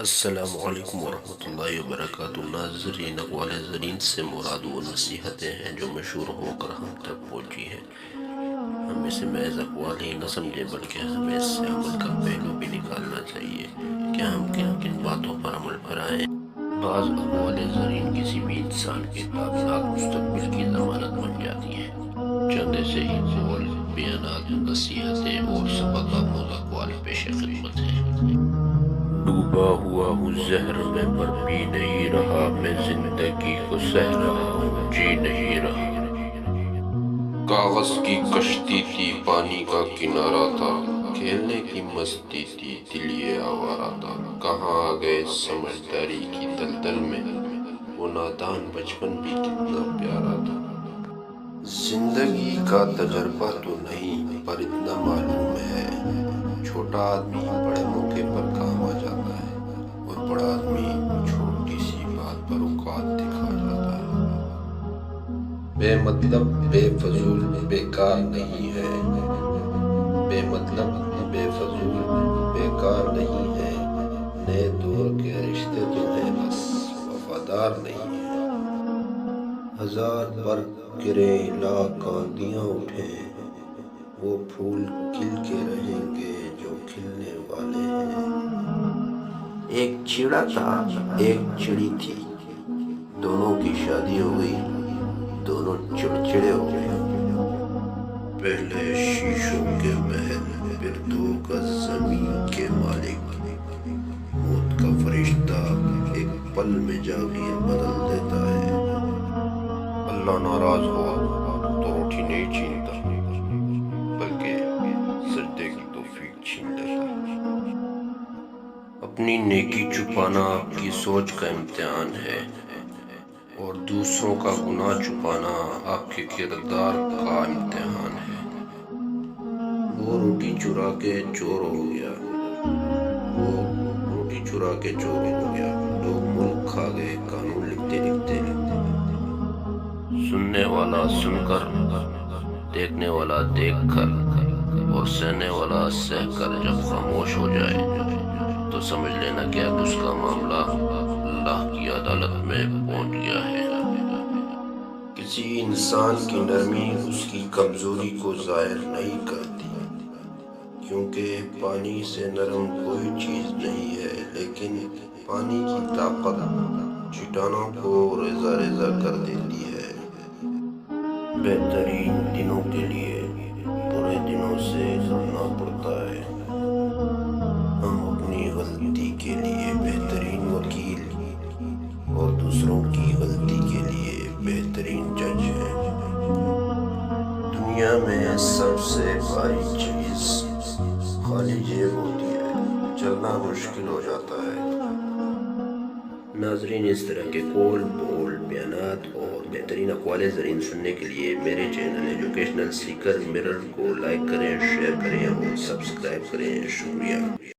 السلام علیکم ورحمۃ اللہ وبرکاتہ۔ ناظرین، اقوال زرین سے مراد وہ نصیحتیں ہیں جو مشہور ہو کر ہم تک پہنچی ہیں۔ ہم اسے محض اقوال ہی نہ سمجھیں بلکہ ہمیں اس سے عمل کا پہلو بھی نکالنا چاہیے کہ ہم کن کن باتوں پر عمل بھرائیں۔ بعض اقوال زرین کسی بھی انسان کے تابناک مستقبل کی ضمانت بن جاتی ہیں۔ چند ایسے ہی قول، بیانات، نصیحتیں اور سبق آموز اقوال پیش خدمت ہیں۔ ڈوبا ہوا ہوں زہر میں پر پی نہیں رہا، میں زندگی کو سہ رہا ہوں جی نہیں رہا۔ کاغذ کی کشتی تھی پانی کا کنارہ تھا، کھیلنے کی مستی تھی دل یہ آوارہ تھا۔ کہاں آ گئے سمجھداری کی دلدل میں، وہ نادان بچپن بھی کتنا پیارا تھا۔ زندگی کا تجربہ تو نہیں پر اتنا معلوم ہے، چھوٹا آدمی بڑے موقع پر کام آ جاتا ہے اور بڑا آدمی چھوٹی سی بات پر اوقات دکھا جاتا ہے۔ بے مطلب بے فضول بیکار نہیں ہے، بے مطلب بے فضول بیکار نہیں ہے، نئے دور کے رشتے تو ہیں بس وفادار نہیں ہے۔ ہزار برق گریں لاکھ آندیاں اٹھیں، وہ پھول کھل کے رہیں گے جو کھلنے والے ہیں۔ ایک چڑا تھا ایک چڑی تھی، دونوں کی شادی ہو گئی، دونوں چڑچڑے ہو گئے۔ پہلے شیشوں کے محل پھر 2 گز زمین کے مالک، موت کا فرشتہ ایک پل میں جاگیر بدل دیتا ہے۔ اللہ ناراض ہو تو روٹی نہیں چھینتا بلکہ سجدے کی توفیق چھین لیتا ہے۔ اپنی نیکی چھپانا آپ کی سوچ کا امتحان ہے اور دوسروں کا گناہ چھپانا آپ کے کردار کا امتحان ہے۔ وہ روٹی چرا کے چور ہو گیا، وہ روٹی چرا کے چور ہو گیا، لوگ ملک کھا گئے قانون لکھتے لکھتے۔ سننے والا سن کر، دیکھنے والا دیکھ کر اور سہنے والا سہ کر جب خاموش ہو جائے تو سمجھ لینا کہ اب اس کا معاملہ اللہ کی عدالت میں پہنچ گیا ہے۔ کسی انسان کی نرمی اس کی کمزوری کو ظاہر نہیں کرتی، کیونکہ پانی سے نرم کوئی چیز نہیں ہے، لیکن پانی کی طاقت چٹانوں کو ریزہ ریزہ کر دیتی ہے۔ بہترین دنوں کے لیے برے دنوں سے لڑنا پڑتا ہے۔ ہم اپنی غلطی کے لیے بہترین وکیل اور دوسروں کی غلطی کے لیے بہترین جج ہیں۔ دنیا میں سب سے بھاری چیز خالی جیب ہوتی ہے، چلنا مشکل ہو جاتا ہے۔ ناظرین، اس طرح کے قول، بول، بیانات اور بہترین اقوال زرین سننے کے لیے میرے چینل ایجوکیشنل سیکر مرر کو لائک کریں، شیئر کریں اور سبسکرائب کریں۔ شکریہ۔